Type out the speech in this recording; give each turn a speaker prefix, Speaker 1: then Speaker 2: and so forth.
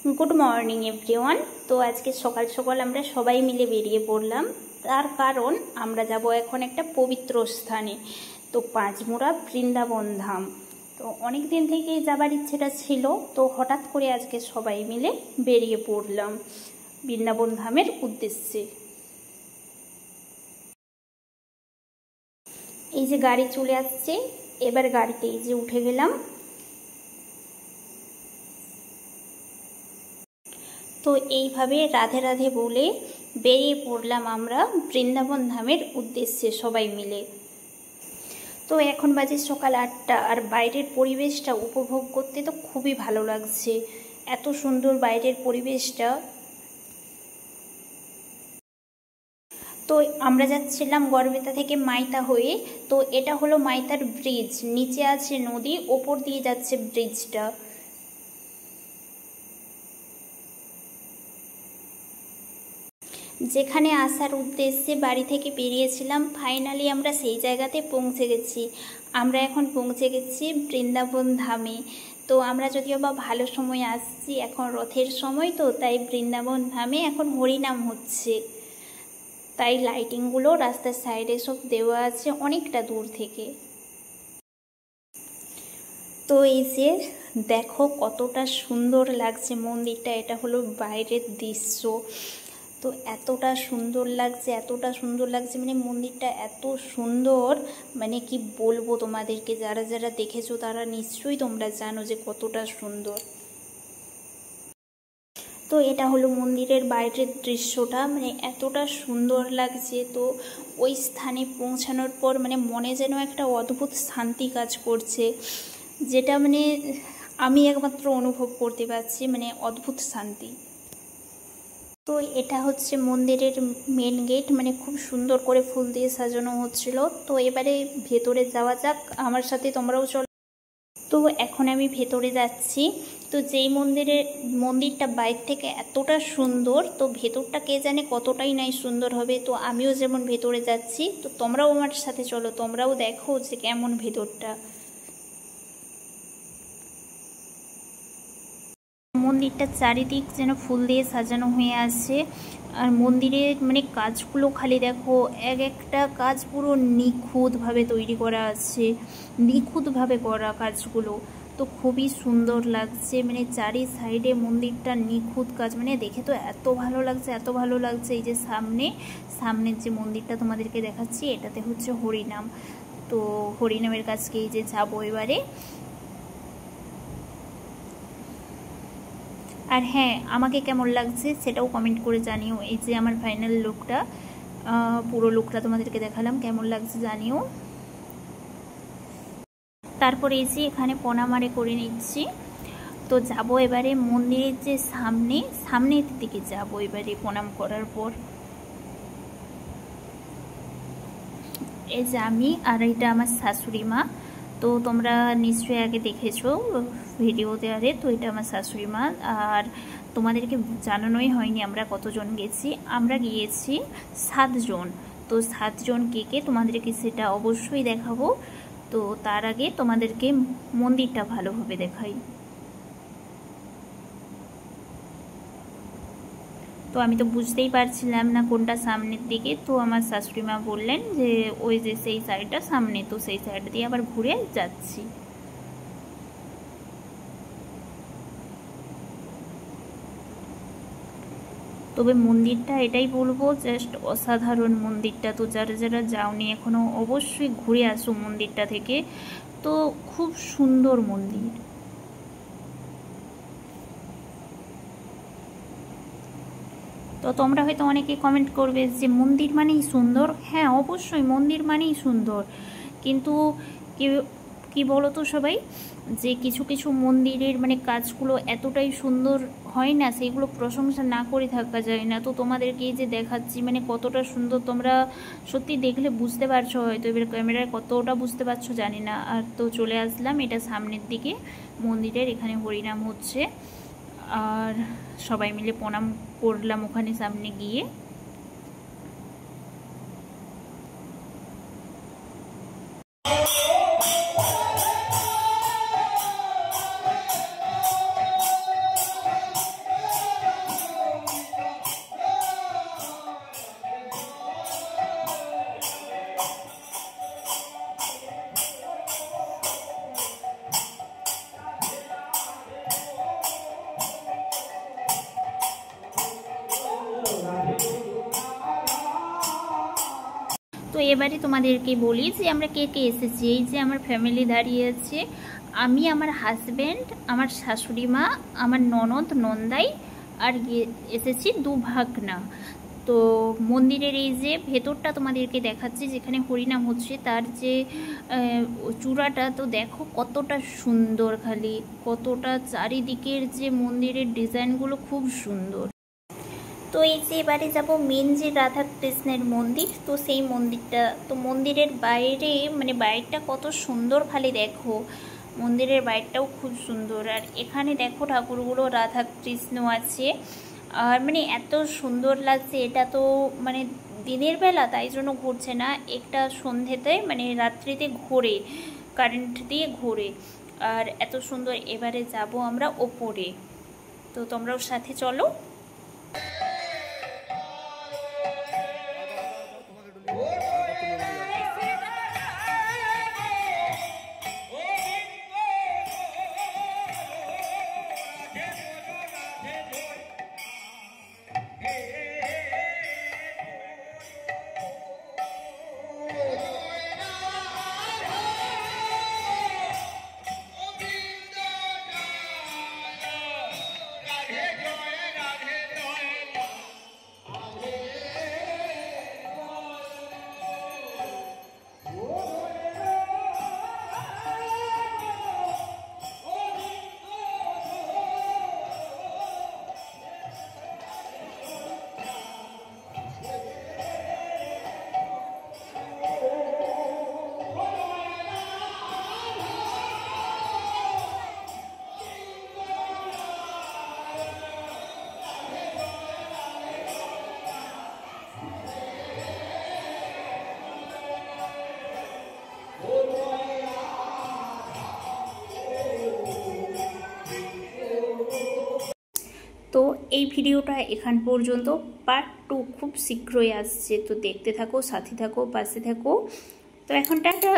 Speaker 1: Good morning everyone. तो आज के सकाल सकाल आमरा सबाई मिले बेरिये पड़लाम। तार कारण आमरा जाबो एखन एकटा पवित्र स्थाने, तो पाँचमुड़ा बृंदाबन धाम। तो अनेक दिन थेकेई जाबार इच्छेटा छिलो, तो हठात् करे आजके सबाई मिले बेरिये पड़लाम बृंदाबन धामेर उद्देश्ये। এই যে গাড়ি চলে আসছে, এবার গাড়িতে এই যে উঠে গেলাম। তো এইভাবে রাধে রাধে বলে বেরিয়ে পড়লাম আমরা বৃন্দাবন ধামের উদ্দেশ্যে সবাই মিলে। তো এখন বাজে সকাল ৮টা, আর বাইরের পরিবেশটা উপভোগ করতে তো খুবই ভালো লাগছে। এত সুন্দর বাইরের পরিবেশটা। তো আমরা যাচ্ছিলাম গড়বেতা থেকে মাইতা হয়ে। তো এটা হলো মাইতার ব্রিজ, নিচে আছে নদী, ওপর দিয়ে যাচ্ছে ব্রিজটা। যেখানে আসার উদ্দেশ্যে বাড়ি থেকে বেরিয়েছিলাম, ফাইনালি আমরা সেই জায়গাতে পৌঁছে গেছি। আমরা এখন পৌঁছে গেছি বৃন্দাবন ধামে। তো আমরা যদিও বা ভালো সময় আসছি, এখন রথের সময়, তো তাই বৃন্দাবন ধামে এখন হরিনাম হচ্ছে। তাই লাইটিংগুলো রাস্তার সাইডে সব দেওয়া আছে অনেকটা দূর থেকে। তো এই যে দেখো কতটা সুন্দর লাগছে মন্দিরটা। এটা হলো বাইরের দৃশ্য। তো এতটা সুন্দর লাগছে, মানে মন্দিরটা এত সুন্দর, মানে কি বলবো তোমাদেরকে। যারা যারা দেখেছো তারা নিশ্চয়ই তোমরা জানো যে কতটা সুন্দর। তো এটা হলো মন্দিরের বাইরের দৃশ্যটা, মানে এতটা সুন্দর লাগছে। তো ওই স্থানে পৌঁছানোর পর মানে মনে যেন একটা অদ্ভুত শান্তি কাজ করছে, যেটা মানে আমি একমাত্র অনুভব করতে পারছি, মানে অদ্ভুত শান্তি। তো এটা হচ্ছে মন্দিরের মেন গেট, মানে খুব সুন্দর করে ফুল দিয়ে সাজানো হচ্ছিল। তো এবারে ভেতরে যাওয়া যাক, আমার সাথে তোমরাও চলো। তো এখন আমি ভেতরে যাচ্ছি। তো যেই মন্দিরটা বাইরে থেকে এতটা সুন্দর, তো ভেতরটা কে জানে কতটাই নাই সুন্দর হবে। তো আমিও যেমন ভেতরে যাচ্ছি, তো তোমরাও আমার সাথে চলো, তোমরাও দেখো যে কেমন ভেতরটা। মন্দিরটা চারিদিক যেন ফুল দিয়ে সাজানো হয়ে আছে। আর মন্দিরের মানে কাজগুলো খালি দেখো, এক একটা কাজ পুরো নিখুঁতভাবে তৈরি করা আছে, নিখুঁতভাবে করা কাজগুলো। তো খুবই সুন্দর লাগছে, মানে চারি সাইডে মন্দিরটা নিখুঁত কাজ, মানে দেখে তো এত ভালো লাগছে। এই যে সামনের যে মন্দিরটা তোমাদেরকে দেখাচ্ছি, এটাতে হচ্ছে হরিনাম। তো হরিনামের কাজকে এই যে যাবো এবারে। আর হ্যাঁ, আমাকে কেমন লাগছে সেটাও কমেন্ট করে জানিও। এই যে আমার ফাইনাল লুকটা, পুরো লুকটা তোমাদেরকে দেখালাম, কেমন লাগছে জানিও। তারপরে এই যে এখানে প্রণামারে করে নিচ্ছি। তো যাব এবারে মন্দিরের যে সামনের দিকে যাব এবারে প্রণাম করার পর। এই যে আমি, আর এটা আমার শাশুড়ি মা। তো তোমরা নিশ্চয়ই আগে দেখেছো ভিডিওতে। আরে তো এটা আমার শাশুড়ি মা। আর তোমাদেরকে জানানোই হয়নি আমরা কতজন গেছি। আমরা গিয়েছি 7 জন। তো 7 জন কে তোমাদেরকে সেটা অবশ্যই দেখাবো। তো তার আগে তোমাদেরকে মন্দিরটা ভালোভাবে দেখাই। তো আমি তো বুঝতেই পারছিলাম না কোনটা সামনের দিকে। তো আমার শাশুড়ি মা বললেন যে ওই যে সেই সাইডটা সামনে, তো সেই সাইড দিয়ে আবার ঘুরে যাচ্ছি। তবে মন্দিরটা এটাই বলবো, জাস্ট অসাধারণ মন্দিরটা। তো যারা যারা যাওনি এখনো অবশ্যই ঘুরে আসো মন্দিরটা থেকে। তো খুব সুন্দর মন্দির। তো তোমরা হয়তো অনেকে কমেন্ট করবে যে মন্দির মানেই সুন্দর। হ্যাঁ, অবশ্যই মন্দির মানেই সুন্দর, কিন্তু কি বলো তো সবাই, যে কিছু কিছু মন্দিরের মানে কাজগুলো এতটাই সুন্দর হয় না, সেইগুলো প্রশংসা না করে থাকা যায় না। তো তোমাদেরকে এই যে দেখাচ্ছি, মানে কতটা সুন্দর তোমরা সত্যি দেখলে বুঝতে পারছো হয়তো, এবার ক্যামেরায় কতটা বুঝতে পারছো জানি না। আর তো চলে আসলাম এটা সামনের দিকে মন্দিরের, এখানে হরিনাম হচ্ছে। আর সবাই মিলে প্রণাম করলাম ওখানে সামনে গিয়ে। এবারে তোমাদেরকে বলি যে আমরা কে কে এসেছি। এই যে আমার ফ্যামিলি দাঁড়িয়ে আছে, আমি, আমার হাজব্যান্ড, আমার শাশুড়ি মা, আমার ননদ নন্দাই, আর এসেছি 2 ভাগনা। তো মন্দিরের এই যে ভেতরটা তোমাদেরকে দেখাচ্ছি, যেখানে হরিনাম হচ্ছে, তার যে চূড়াটা তো দেখো কতটা সুন্দর, খালি কতটা চারিদিকের যে মন্দিরের ডিজাইনগুলো খুব সুন্দর। তো এই যে এবারে যাব মেন যে রাধা কৃষ্ণের মন্দির, তো সেই মন্দিরটা, তো মন্দিরের বাইরে মানে বাইরটা কত সুন্দর, খালি দেখো মন্দিরের বাইরটাও খুব সুন্দর। আর এখানে দেখো ঠাকুরগুলো রাধা কৃষ্ণ আছে, আর মানে এত সুন্দর লাগছে। এটা তো মানে দিনের বেলা তাই জন্য ঘুরছে না, একটা সন্ধ্যেতে মানে রাত্রিতে ঘোরে, কারেন্ট দিয়ে ঘোরে, আর এত সুন্দর। এবারে যাব আমরা ওপরে, তো তোমরাও সাথে চলো। তো এই ভিডিওটা এখান পর্যন্ত, পার্ট 2 খুব শীঘ্রই আসছে, তো দেখতে থাকো, সাথে থাকো, পাশে থাকো। তো এখন টাটা।